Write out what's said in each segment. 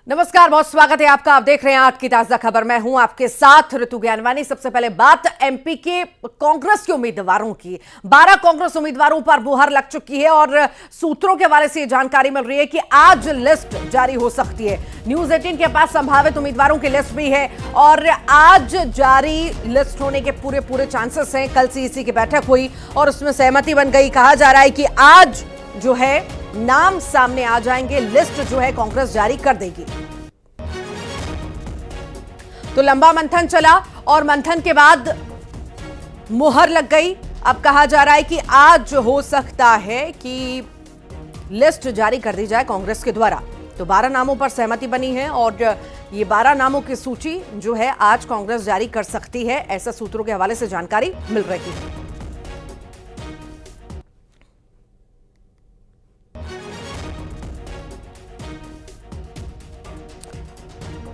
नमस्कार, बहुत स्वागत है आपका। आप देख रहे हैं आज की ताजा खबर। मैं हूं आपके साथ ऋतु ज्ञानवानी। सबसे पहले बात एमपी के कांग्रेस के उम्मीदवारों की। 12 कांग्रेस उम्मीदवारों पर मुहर लग चुकी है और सूत्रों के हवाले से जानकारी मिल रही है कि आज लिस्ट जारी हो सकती है। न्यूज 18 के पास संभावित उम्मीदवारों की लिस्ट भी है और आज जारी लिस्ट होने के पूरे चांसेस हैं। कल सीईसी की बैठक हुई और उसमें सहमति बन गई। कहा जा रहा है कि आज जो है नाम सामने आ जाएंगे, लिस्ट जो है कांग्रेस जारी कर देगी। तो लंबा मंथन चला और मंथन के बाद मुहर लग गई। अब कहा जा रहा है कि आज हो सकता है कि लिस्ट जारी कर दी जाए कांग्रेस के द्वारा। तो 12 नामों पर सहमति बनी है और ये 12 नामों की सूची जो है आज कांग्रेस जारी कर सकती है, ऐसा सूत्रों के हवाले से जानकारी मिल रही है।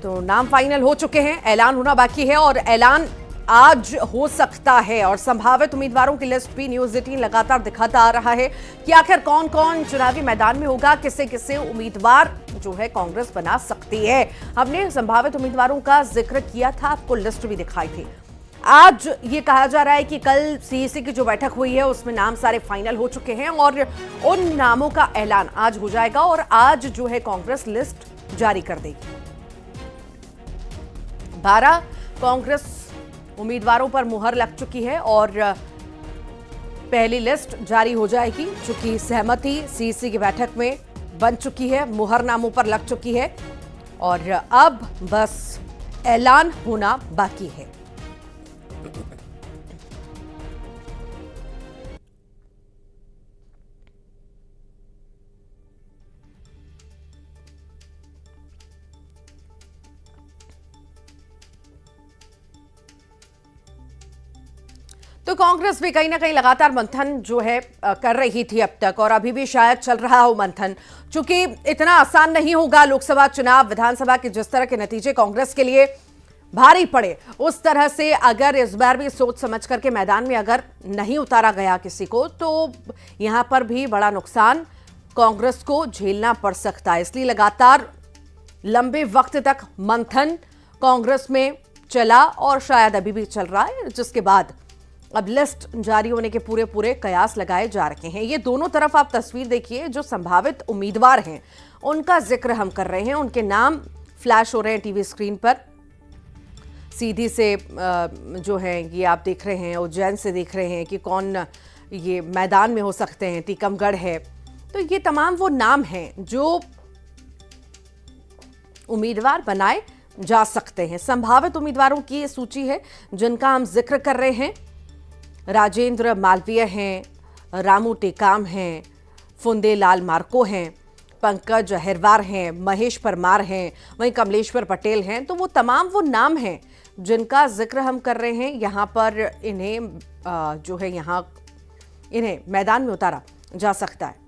तो नाम फाइनल हो चुके हैं, ऐलान होना बाकी है और ऐलान आज हो सकता है। और संभावित उम्मीदवारों की लिस्ट भी न्यूज 18 लगातार दिखाता आ रहा है कि आखिर कौन कौन चुनावी मैदान में होगा, किसे किसे उम्मीदवार जो है कांग्रेस बना सकती है। हमने संभावित उम्मीदवारों का जिक्र किया था, आपको लिस्ट भी दिखाई थी। आज ये कहा जा रहा है कि कल सीईसी की जो बैठक हुई है उसमें नाम सारे फाइनल हो चुके हैं और उन नामों का ऐलान आज हो जाएगा और आज जो है कांग्रेस लिस्ट जारी कर देगी। 12 कांग्रेस उम्मीदवारों पर मुहर लग चुकी है और पहली लिस्ट जारी हो जाएगी। चूंकि सहमति सीईसी की बैठक में बन चुकी है, मुहर नामों पर लग चुकी है और अब बस ऐलान होना बाकी है। तो कांग्रेस भी कहीं ना कहीं लगातार मंथन जो है कर रही थी अब तक और अभी भी शायद चल रहा हो मंथन। चूंकि इतना आसान नहीं होगा लोकसभा चुनाव, विधानसभा के जिस तरह के नतीजे कांग्रेस के लिए भारी पड़े, उस तरह से अगर इस बार भी सोच समझ करके मैदान में अगर नहीं उतारा गया किसी को, तो यहां पर भी बड़ा नुकसान कांग्रेस को झेलना पड़ सकता है। इसलिए लगातार लंबे वक्त तक मंथन कांग्रेस में चला और शायद अभी भी चल रहा है, जिसके बाद अब लिस्ट जारी होने के पूरे कयास लगाए जा रहे हैं। ये दोनों तरफ आप तस्वीर देखिए, जो संभावित उम्मीदवार हैं उनका जिक्र हम कर रहे हैं, उनके नाम फ्लैश हो रहे हैं टीवी स्क्रीन पर। सीधी से जो है ये आप देख रहे हैं, उज्जैन से देख रहे हैं कि कौन ये मैदान में हो सकते हैं, टीकमगढ़ है। तो ये तमाम वो नाम हैं जो उम्मीदवार बनाए जा सकते हैं। संभावित उम्मीदवारों की ये सूची है जिनका हम जिक्र कर रहे हैं। राजेंद्र मालवीय हैं, रामू टेकाम हैं, फुंदेलाल मार्को हैं, पंकज अहिरवार हैं, महेश परमार हैं, वहीं कमलेश्वर पटेल हैं। तो वो तमाम वो नाम हैं जिनका जिक्र हम कर रहे हैं। यहाँ पर इन्हें जो है यहाँ इन्हें मैदान में उतारा जा सकता है।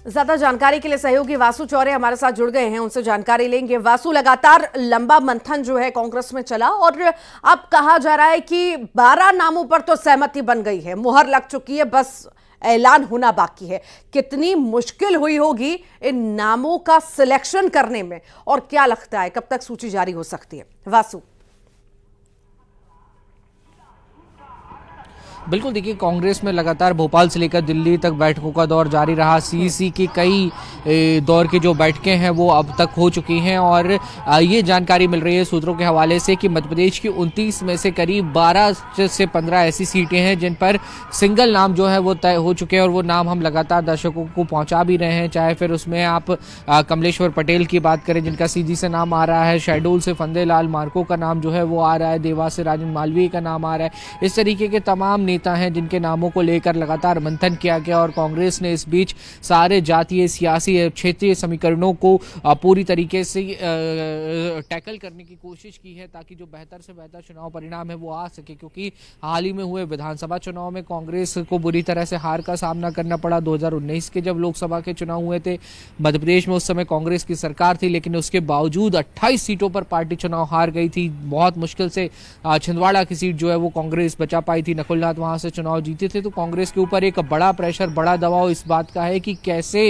ज्यादा जानकारी के लिए सहयोगी वासु चौरे हमारे साथ जुड़ गए हैं, उनसे जानकारी लेंगे। वासु, लगातार लंबा मंथन जो है कांग्रेस में चला और अब कहा जा रहा है कि 12 नामों पर तो सहमति बन गई है, मुहर लग चुकी है, बस ऐलान होना बाकी है। कितनी मुश्किल हुई होगी इन नामों का सिलेक्शन करने में और क्या लगता है कब तक सूची जारी हो सकती है? वासु। बिल्कुल, देखिए कांग्रेस में लगातार भोपाल से लेकर दिल्ली तक बैठकों का दौर जारी रहा। सीईसी की कई दौर की जो बैठकें हैं वो अब तक हो चुकी हैं और ये जानकारी मिल रही है सूत्रों के हवाले से कि मध्य प्रदेश की 29 में से करीब 12 से 15 ऐसी सीटें हैं जिन पर सिंगल नाम जो है वो तय हो चुके हैं और वो नाम हम लगातार दर्शकों को पहुंचा भी रहे हैं। चाहे फिर उसमें आप कमलेश्वर पटेल की बात करें जिनका सीधी से नाम आ रहा है, शहडोल से फंदेलाल मार्को का नाम जो है वो आ रहा है, देवास से राजेंद्र मालवीय का नाम आ रहा है। इस तरीके के तमाम नेता हैं जिनके नामों को लेकर लगातार मंथन किया गया और कांग्रेस ने इस बीच सारे जातीय, सियासी, क्षेत्रीय समीकरणों को पूरी तरीके से टैकल करने की कोशिश की है ताकि जो बेहतर से बेहतर चुनाव परिणाम है वो आ सके। क्योंकि हाल ही में हुए विधानसभा चुनाव में कांग्रेस को बुरी तरह से हार का सामना करना पड़ा। 2019 के जब लोकसभा के चुनाव हुए थे, मध्य प्रदेश में उस समय कांग्रेस की सरकार थी, लेकिन उसके बावजूद 28 सीटों पर पार्टी चुनाव हार गई थी। बहुत मुश्किल से छिंदवाड़ा की सीट जो है वो कांग्रेस बचा पाई थी, नकुलनाथ वहां से चुनाव जीते थे, तो कांग्रेस के ऊपर एक बड़ा प्रेशर, बड़ा दबाव इस बात का है कि कैसे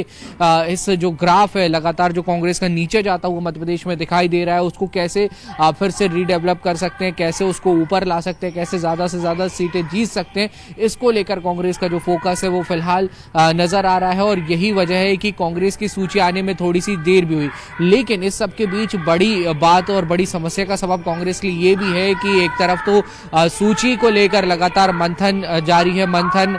इस जो ग्राफ है लगातार जो कांग्रेस का नीचे जाता हुआ मध्य प्रदेश में दिखाई दे रहा है, उसको कैसे फिर से रीडेवलप कर सकते हैं, कैसे उसको ऊपर ला सकते हैं, कैसे ज्यादा से ज्यादा सीटें जीत सकते हैं। इसको लेकर कांग्रेस का जो फोकस है वो फिलहाल नजर आ रहा है और यही वजह है कि कांग्रेस की सूची आने में थोड़ी सी देर भी हुई। लेकिन इस सब के बीच बड़ी बात और बड़ी समस्या का सबब कांग्रेस के लिए ये भी है कि एक तरफ तो सूची को लेकर लगातार मंथन जारी है, मंथन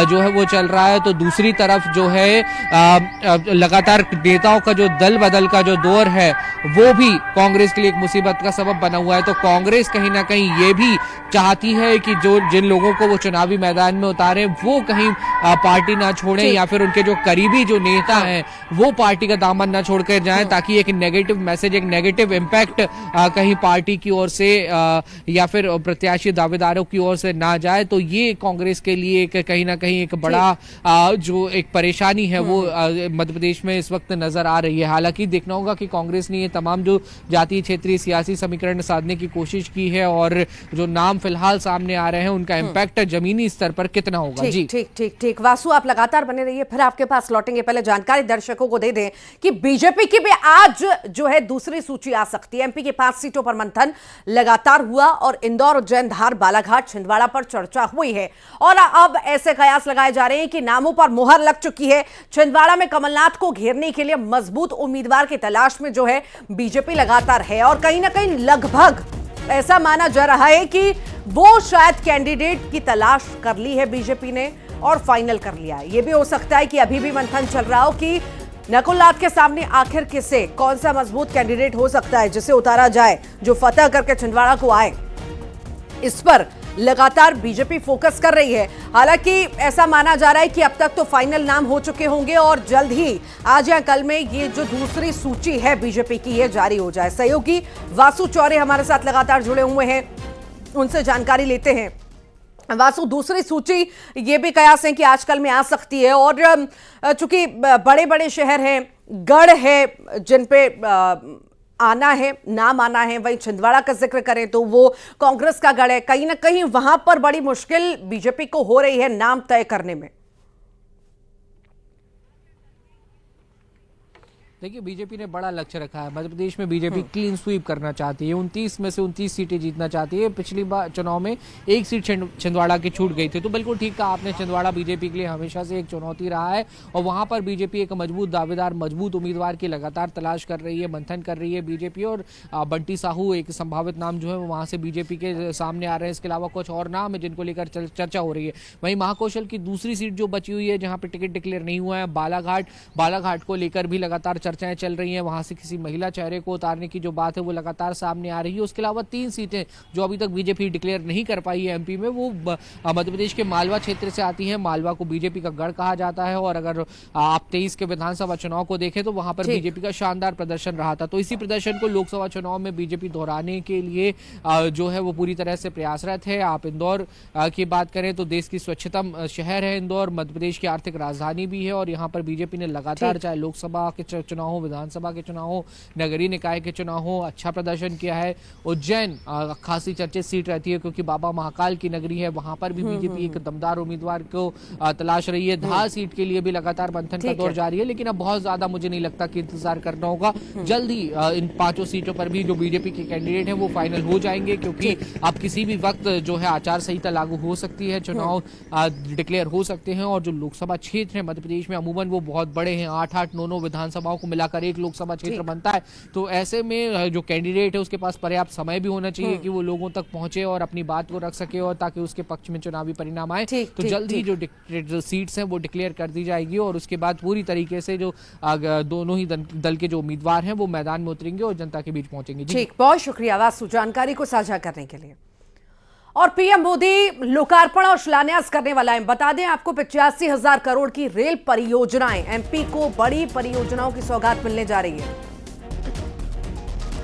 जो है वो चल रहा है, तो दूसरी तरफ जो है लगातार नेताओं का जो दल बदल का जो दौर है वो भी कांग्रेस के लिए एक मुसीबत का सबब बना हुआ है। तो कांग्रेस कहीं ना कहीं ये भी चाहती है कि जो जिन लोगों को वो चुनावी मैदान में उतारे वो कहीं पार्टी ना छोड़े या फिर उनके जो करीबी जो नेता हैं वो पार्टी का दामन ना छोड़कर जाएं, ताकि एक नेगेटिव मैसेज, एक नेगेटिव इम्पैक्ट कहीं पार्टी की ओर से या फिर प्रत्याशी दावेदारों की ओर से ना जाए। तो ये कांग्रेस के लिए एक कहीं ना कहीं एक बड़ा जो एक परेशानी है वो मध्य प्रदेश में इस वक्त नजर आ रही है। हालांकि देखना होगा कि कांग्रेस ने ये तमाम जो जातीय क्षेत्रीय सियासी समीकरण साधने की कोशिश की है और जो नाम फिलहाल सामने आ रहे हैं उनका इम्पैक्ट जमीनी स्तर पर कितना होगा। जी ठीक ठीक ठीक वासु, आप लगातार बने रहिए, फिर आपके पास लौटेंगे। पहले जानकारी दर्शकों को दे दें कि बीजेपी की भी आज जो है दूसरी सूची आ सकती है। एमपी की 5 सीटों पर मंथन लगातार हुआ और इंदौर, उज्जैन, धार, बालाघाट, छिंदवाड़ा पर चर्चा हुई है और अब ऐसे कयास लगाए जा रहे हैं कि नामों पर मुहर लग चुकी है। छिंदवाड़ा में कमलनाथ को घेरने के लिए मजबूत उम्मीदवार की तलाश में जो है बीजेपी लगातार है और कहीं ना कहीं लगभग ऐसा माना जा रहा है कि वो शायद कैंडिडेट की तलाश कर ली है बीजेपी ने और फाइनल कर लिया है। यह भी हो सकता है कि अभी भी मंथन चल रहा हो कि नकुलनाथ के सामने आखिर किसे, कौन सा मजबूत कैंडिडेट हो सकता है जिसे उतारा जाए, जो फतह करके छिंदवाड़ा को आए। इस पर लगातार बीजेपी फोकस कर रही है। हालांकि ऐसा माना जा रहा है कि अब तक तो फाइनल नाम हो चुके होंगे और जल्द ही आज या कल में ये जो दूसरी सूची है बीजेपी की ये जारी हो जाए। सहयोगी वासु चौरे हमारे साथ लगातार जुड़े हुए हैं, उनसे जानकारी लेते हैं। वासु, दूसरी सूची ये भी कयास है कि आजकल में आ सकती है और चूंकि बड़े बड़े शहर हैं, गढ़ है जिन पे आना है, नाम आना है, वहीं छिंदवाड़ा का जिक्र करें तो वो कांग्रेस का गढ़ है, कहीं ना कहीं वहां पर बड़ी मुश्किल बीजेपी को हो रही है नाम तय करने में। देखिए, बीजेपी ने बड़ा लक्ष्य रखा है। मध्य प्रदेश में बीजेपी क्लीन स्वीप करना चाहती है, 29 में से 29 सीटें जीतना चाहती है। पिछली बार चुनाव में एक सीट छिंदवाड़ा की छूट गई थी, तो बिल्कुल ठीक कहा आपने, छिंदवाड़ा बीजेपी के लिए हमेशा से एक चुनौती रहा है और वहां पर बीजेपी एक मजबूत दावेदार, मजबूत उम्मीदवार की लगातार तलाश कर रही है, मंथन कर रही है बीजेपी। और बंटी साहू एक संभावित नाम जो है वहां से बीजेपी के सामने आ रहे हैं। इसके अलावा कुछ और नाम है जिनको लेकर चर्चा हो रही है। वहीं महाकौशल की दूसरी सीट जो बची हुई है जहां पर टिकट डिक्लेयर नहीं हुआ है, बालाघाट को लेकर भी लगातार चर्चाएं चल रही हैं। वहां से किसी महिला चेहरे को उतारने की जो बात है वो लगातार सामने आ रही है। उसके अलावा 3 सीटें जो अभी तक बीजेपी डिक्लेयर नहीं कर पाई है एमपी में, वो मध्य प्रदेश के मालवा क्षेत्र से आती है। मालवा को बीजेपी का गढ़ कहा जाता है और अगर आप 23 के विधानसभा चुनाव को देखें तो वहां पर बीजेपी का शानदार प्रदर्शन रहा था। तो इसी प्रदर्शन को लोकसभा चुनाव में बीजेपी दोहराने के लिए जो है वो पूरी तरह से प्रयासरत है। आप इंदौर की बात करें तो देश की स्वच्छतम शहर है इंदौर, मध्य प्रदेश की आर्थिक राजधानी भी है और यहाँ पर बीजेपी ने लगातार चाहे लोकसभा के चुनाव हो, विधानसभा के चुनाव हो, नगरीय निकाय के चुनाव हो, अच्छा प्रदर्शन किया है। उज्जैन खासी चर्चित सीट रहती है क्योंकि बाबा महाकाल की नगरी है, वहां पर भी बीजेपी एक दमदार उम्मीदवार को तलाश रही है। धार सीट के लिए भी लगातार मंथन का दौर जारी है, लेकिन अब बहुत ज्यादा मुझे नहीं लगता कि इंतजार करना होगा। जल्द ही इन 5 सीटों पर भी जो बीजेपी के कैंडिडेट हैं वो फाइनल हो जाएंगे क्योंकि अब किसी भी वक्त जो है आचार संहिता लागू हो सकती है, चुनाव डिक्लेयर हो सकते हैं और जो लोकसभा क्षेत्र है मध्य प्रदेश में अमूमन वो बहुत बड़े हैं, 8-8, 9-9 विधानसभाओं को मिलाकर एक लोकसभा क्षेत्र बनता है। तो ऐसे में जो कैंडिडेट है उसके पास पर्याप्त समय भी होना चाहिए कि वो लोगों तक पहुंचे और अपनी बात को रख सके और ताकि उसके पक्ष में चुनावी परिणाम आए। तो जल्द ही जो सीट्स हैं वो डिक्लेयर कर दी जाएगी और उसके बाद पूरी तरीके से जो दोनों ही दल के जो उम्मीदवार हैं वो मैदान में उतरेंगे और जनता के बीच पहुंचेंगे। ठीक, बहुत शुक्रिया वासु जानकारी को साझा करने के लिए। और पीएम मोदी लोकार्पण और शिलान्यास करने वाला है। बता दें आपको 85,000 करोड़ की रेल परियोजनाएं, एमपी को बड़ी परियोजनाओं की सौगात मिलने जा रही है।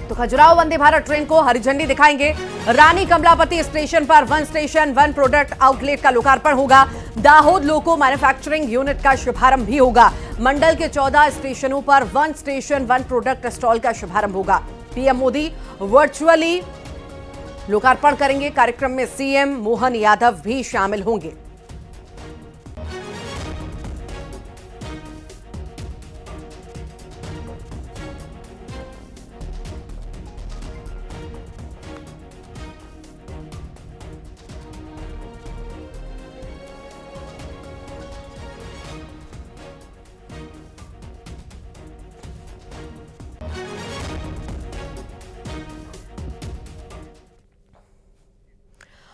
तो खजुराहो वंदे भारत ट्रेन को हरी झंडी दिखाएंगे। रानी कमलापति स्टेशन पर 1 स्टेशन 1 प्रोडक्ट आउटलेट का लोकार्पण होगा। दाहोद लोको मैन्युफैक्चरिंग यूनिट का शुभारंभ भी होगा। मंडल के 14 स्टेशनों पर 1 स्टेशन 1 प्रोडक्ट स्टॉल का शुभारंभ होगा। पीएम मोदी वर्चुअली लोकार्पण करेंगे। कार्यक्रम में सीएम मोहन यादव भी शामिल होंगे।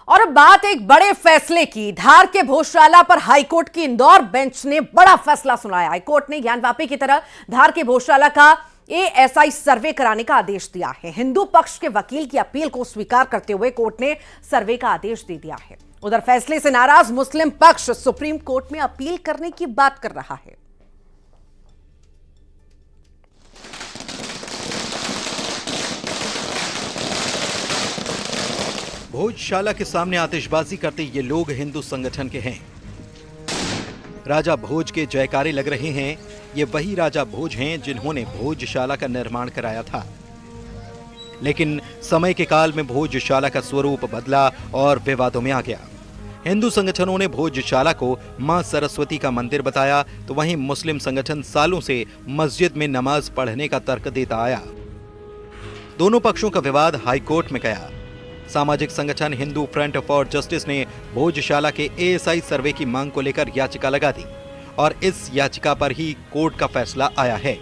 और अब बात एक बड़े फैसले की। धार के भोजशाला पर हाईकोर्ट की इंदौर बेंच ने बड़ा फैसला सुनाया। हाईकोर्ट ने ज्ञानवापी की तरह धार के भोजशाला का एएसआई सर्वे कराने का आदेश दिया है। हिंदू पक्ष के वकील की अपील को स्वीकार करते हुए कोर्ट ने सर्वे का आदेश दे दिया है। उधर फैसले से नाराज मुस्लिम पक्ष सुप्रीम कोर्ट में अपील करने की बात कर रहा है। भोजशाला के सामने आतिशबाजी करते ये लोग हिंदू संगठन के हैं। राजा भोज के जयकारे लग रहे हैं। ये वही राजा भोज हैं जिन्होंने भोजशाला का निर्माण कराया था। लेकिन समय के काल में भोजशाला का स्वरूप बदला और विवादों में आ गया। हिंदू संगठनों ने भोजशाला को मां सरस्वती का मंदिर बताया, तो वहीं मुस्लिम संगठन सालों से मस्जिद में नमाज पढ़ने का तर्क देता आया। दोनों पक्षों का विवाद हाईकोर्ट में गया। सामाजिक संगठन हिंदू फ्रंट फॉर जस्टिस ने भोजशाला के एएसआई सर्वे की मांग को लेकर याचिका लगा दी और इस याचिका पर ही कोर्ट का फैसला आया है।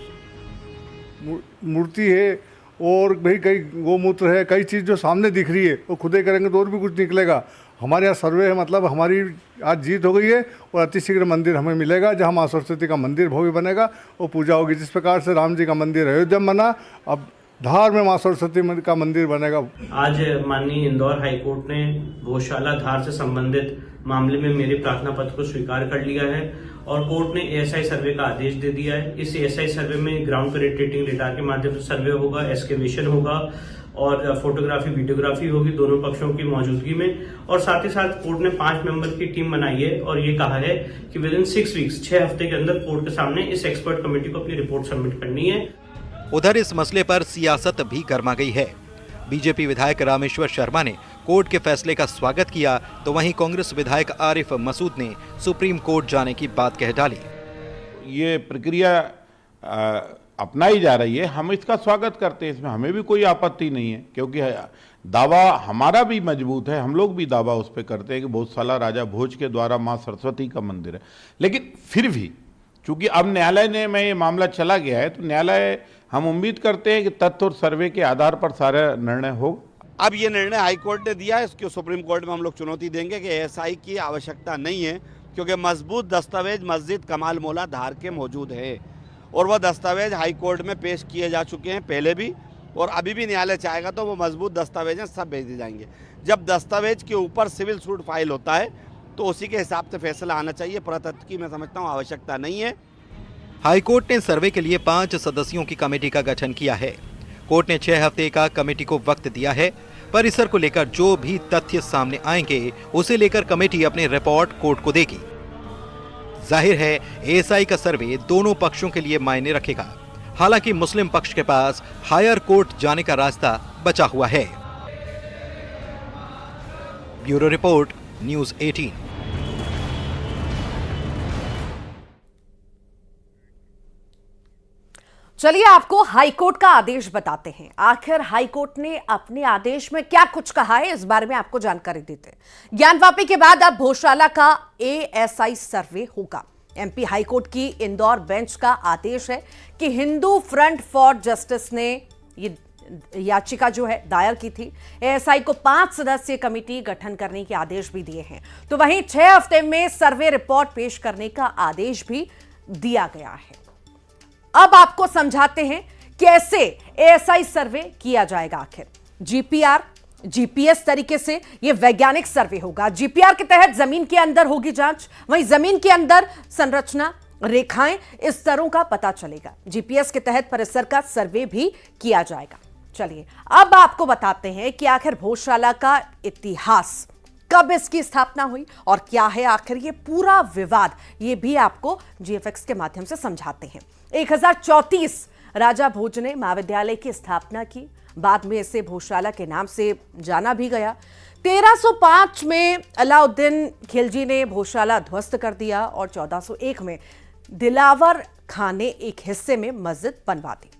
मूर्ति है और भाई कई गोमूत्र है, कई चीज़ जो सामने दिख रही है वो खुदे करेंगे तो और भी कुछ निकलेगा। हमारे यहाँ सर्वे है, मतलब हमारी आज जीत हो गई है और अतिशीघ्र मंदिर हमें मिलेगा जहाँ माँ सरस्वती का मंदिर भव्य बनेगा और पूजा होगी। जिस प्रकार से राम जी का मंदिर अयोध्या में बना, अब धार में मां सरस्वती का मंदिर बनेगा। आज माननीय इंदौर हाईकोर्ट ने भोजशाला धार से संबंधित मामले में मेरे प्रार्थना पत्र को स्वीकार कर लिया है और कोर्ट ने एएसआई सर्वे का आदेश दे दिया है। इस एएसआई सर्वे में ग्राउंड पेनिट्रेटिंग डेटा के माध्यम से सर्वे होगा, एक्सकेवेशन होगा और फोटोग्राफी वीडियोग्राफी होगी दोनों पक्षों की मौजूदगी में। और साथ ही साथ कोर्ट ने 5 मेंबर की टीम बनाई है और ये कहा है कि विद इन 6 वीक्स 6 हफ्ते के अंदर कोर्ट के सामने इस एक्सपर्ट कमेटी को अपनी रिपोर्ट सबमिट करनी है। उधर इस मसले पर सियासत भी गर्मा गई है। बीजेपी विधायक रामेश्वर शर्मा ने कोर्ट के फैसले का स्वागत किया, तो वहीं कांग्रेस विधायक आरिफ मसूद ने सुप्रीम कोर्ट जाने की बात कह डाली। ये प्रक्रिया अपनाई जा रही है, हम इसका स्वागत करते हैं, इसमें हमें भी कोई आपत्ति नहीं है, क्योंकि दावा हमारा भी मजबूत है। हम लोग भी दावा उस पर करते हैं कि भोजशाला राजा भोज के द्वारा माँ सरस्वती का मंदिर है। लेकिन फिर भी चूंकि अब न्यायालय में ये मामला चला गया है, तो न्यायालय हम उम्मीद करते हैं कि तथ्य और सर्वे के आधार पर सारा निर्णय होगा। अब ये निर्णय हाईकोर्ट ने दिया है, इसको सुप्रीम कोर्ट में हम लोग चुनौती देंगे कि एएसआई की आवश्यकता नहीं है, क्योंकि मजबूत दस्तावेज मस्जिद कमाल मौला धार के मौजूद है और वह दस्तावेज हाईकोर्ट में पेश किए जा चुके हैं पहले भी, और अभी भी न्यायालय चाहेगा तो वो मजबूत दस्तावेज हैं सब भेज दिए जाएंगे। जब दस्तावेज के ऊपर सिविल सूट फाइल होता है तो उसी के हिसाब से फैसला आना चाहिए। पुरातत्व की मैं समझता हूँ आवश्यकता नहीं है। हाईकोर्ट ने सर्वे के लिए 5 सदस्यों की कमेटी का गठन किया है। कोर्ट ने 6 हफ्ते का कमेटी को वक्त दिया है। परिसर को लेकर जो भी तथ्य सामने आएंगे उसे लेकर कमेटी अपनी रिपोर्ट कोर्ट को देगी। जाहिर है एएसआई का सर्वे दोनों पक्षों के लिए मायने रखेगा। हालांकि मुस्लिम पक्ष के पास हायर कोर्ट जाने का रास्ता बचा हुआ है। Bureau report, news 18। चलिए आपको हाईकोर्ट का आदेश बताते हैं। आखिर हाईकोर्ट ने अपने आदेश में क्या कुछ कहा है, इस बारे में आपको जानकारी देते हैं। ज्ञानवापी के बाद अब भोजशाला का एएसआई सर्वे होगा। एमपी हाईकोर्ट की इंदौर बेंच का आदेश है कि हिंदू फ्रंट फॉर जस्टिस ने ये याचिका जो है दायर की थी। एएसआई को 5 सदस्यीय कमेटी गठन करने के आदेश भी दिए हैं, तो वहीं 6 हफ्ते में सर्वे रिपोर्ट पेश करने का आदेश भी दिया गया है। अब आपको समझाते हैं कैसे एएसआई सर्वे किया जाएगा। आखिर जीपीआर, जीपीएस तरीके से यह वैज्ञानिक सर्वे होगा। जीपीआर के तहत जमीन के अंदर होगी जांच, वहीं जमीन के अंदर संरचना, रेखाएं, इस स्तरों का पता चलेगा। जीपीएस के तहत परिसर का सर्वे भी किया जाएगा। चलिए अब आपको बताते हैं कि आखिर भोजशाला का इतिहास, कब इसकी स्थापना हुई और क्या है आखिर ये पूरा विवाद, ये भी आपको जीएफएक्स के माध्यम से समझाते हैं। 1034 राजा भोज ने महाविद्यालय की स्थापना की। बाद में इसे भोजशाला के नाम से जाना भी गया। 1305 में अलाउद्दीन खिलजी ने भोजशाला ध्वस्त कर दिया और 1401 में दिलावर खान ने एक हिस्से में मस्जिद बनवा दी।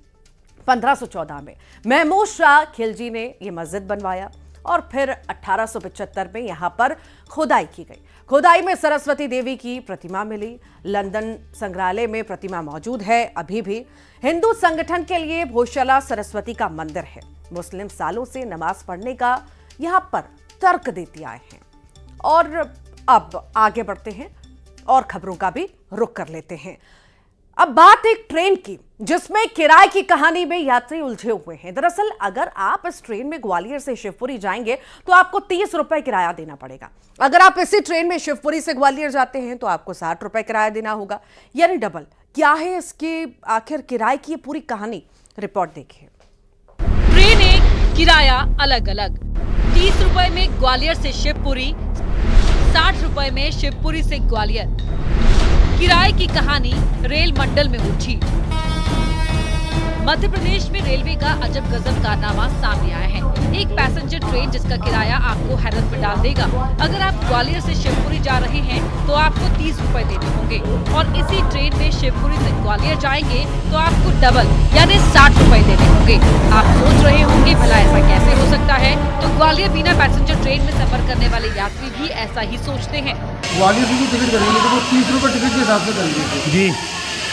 1514 में महमूद शाह खिलजी ने यह मस्जिद बनवाया और फिर 1875 में यहां पर खुदाई की गई। खुदाई में सरस्वती देवी की प्रतिमा मिली। लंदन संग्रहालय में प्रतिमा मौजूद है अभी भी। हिंदू संगठन के लिए भोजशाला सरस्वती का मंदिर है। मुस्लिम सालों से नमाज पढ़ने का यहां पर तर्क देते आए हैं। और अब आगे बढ़ते हैं और खबरों का भी रुख कर लेते हैं। अब बात एक ट्रेन की, जिसमें किराए की कहानी में यात्री उलझे हुए हैं। दरअसल अगर आप इस ट्रेन में ग्वालियर से शिवपुरी जाएंगे तो आपको 30 रुपए किराया देना पड़ेगा। अगर आप इसी ट्रेन में शिवपुरी से ग्वालियर जाते हैं तो आपको 60 रुपए किराया देना होगा, यानी डबल। क्या है इसकी आखिर किराए की पूरी कहानी, रिपोर्ट देखिए। ट्रेन एक, किराया अलग अलग। 30 रुपए में ग्वालियर से शिवपुरी, 60 रुपए में शिवपुरी से ग्वालियर। किराए की कहानी रेल मंडल में उलझी। मध्य प्रदेश में रेलवे का अजब गजब कारनामा सामने आया है। एक पैसेंजर ट्रेन जिसका किराया आपको हैरत में डाल देगा। अगर आप ग्वालियर से शिवपुरी जा रहे हैं तो आपको 30 रुपए देने होंगे और इसी ट्रेन में शिवपुरी से ग्वालियर जाएंगे तो आपको डबल यानी 60 रुपए देने होंगे। आप सोच रहे होंगे भला ऐसा कैसे हो सकता है? तो ग्वालियर बिना पैसेंजर ट्रेन में सफर करने वाले यात्री भी ऐसा ही सोचते हैं। ग्वालियर से भी टिकट करेंगे तो वो 30 रुपये टिकट के हिसाब से करेंगे जी।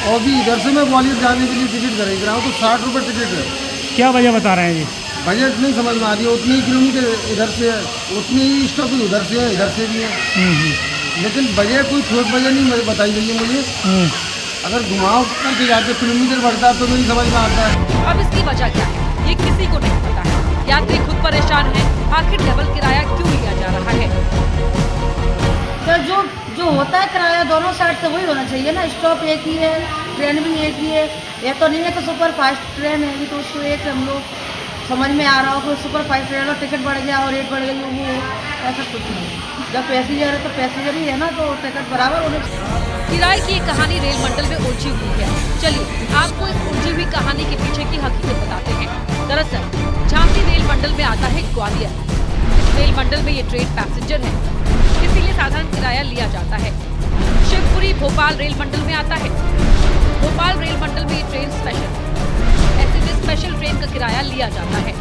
और भी इधर से मैं ग्वालियर जाने के लिए टिकट करेंगे रहा हूँ तो 60 रुपये टिकट है। क्या वजह बता रहे हैं जी? बजट नहीं समझ में आ रही है। उतने ही किलोमीटर इधर से है, उतने ही स्टॉप उधर से है, इधर से भी है, लेकिन बजट कोई ठोस बजट नहीं बताई गई है मुझे। अगर घुमाव करके जाते किलोमीटर बढ़ता तो नहीं समझ में आता है। अब इसकी वजह क्या है ये किसी को नहीं पता है। यात्री खुद परेशान है, आखिर डबल किराया क्यों लिया जा रहा है? तो जो होता है किराया दोनों साइड से वही होना चाहिए ना। स्टॉप एक ही है, ट्रेन भी एक ही है। ये तो नहीं है कि सुपर फास्ट ट्रेन है तो उसको एक हम लोग समझ में आ रहा हो कि सुपर फास्ट ट्रेन और टिकट बढ़ गया और रेट बढ़ गई, वो ऐसा कुछ नहीं। जब पैसेंजर है तो पैसेंजर ही है ना, तो टिकट बराबर होने चाहिए। किराए की एक कहानी रेल मंडल में उलझी हुई है। चलिए आपको इस उलझी हुई कहानी के पीछे की हकीकत बताते हैं। दरअसल झांसी रेल मंडल में आता है ग्वालियर। इस रेल मंडल में ये ट्रेन पैसेंजर है, इसीलिए साधारण किराया लिया जाता है। शिवपुरी भोपाल रेल मंडल में आता है। भोपाल रेल मंडल में ये ट्रेन स्पेशल, ऐसे में स्पेशल ट्रेन का किराया लिया जाता है।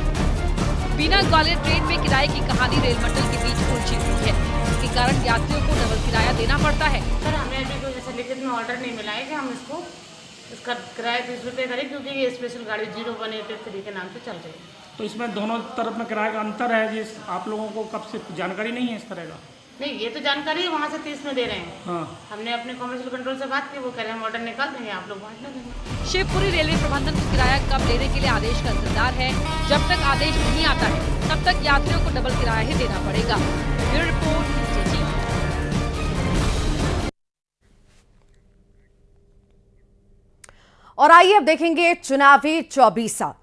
बिना ग्वालियर ट्रेन में किराए की कहानी रेल मंडल के बीच उलझी हुई है। इसके कारण यात्रियों को डबल किराया देना पड़ता है। सर हमें अभी कोई ऐसा लिखित में ऑर्डर नहीं मिला है कि हम इसका किराया 30 रुपये करें, क्योंकि ये स्पेशल गाड़ी 0183 के नाम से चल रही है। तो इसमें दोनों तरफ में किराए का अंतर है जिस आप लोगों को कब से जानकारी नहीं है इस तरह का? नहीं, ये तो जानकारी है, वहाँ से 30 में दे रहे हैं। हाँ। हमने अपने कमर्शियल कंट्रोल से बात की, वो कह रहे हैं हम ऑर्डर निकाल देंगे, आप लोग बांट लेंगे। शिवपुरी रेलवे प्रबंधन को किराया कब लेने के लिए आदेश का इंतजार है। जब तक आदेश नहीं आता है तब तक यात्रियों को डबल किराया ही देना पड़ेगा। Bureau report. और आइए अब देखेंगे चुनावी चौबीसा।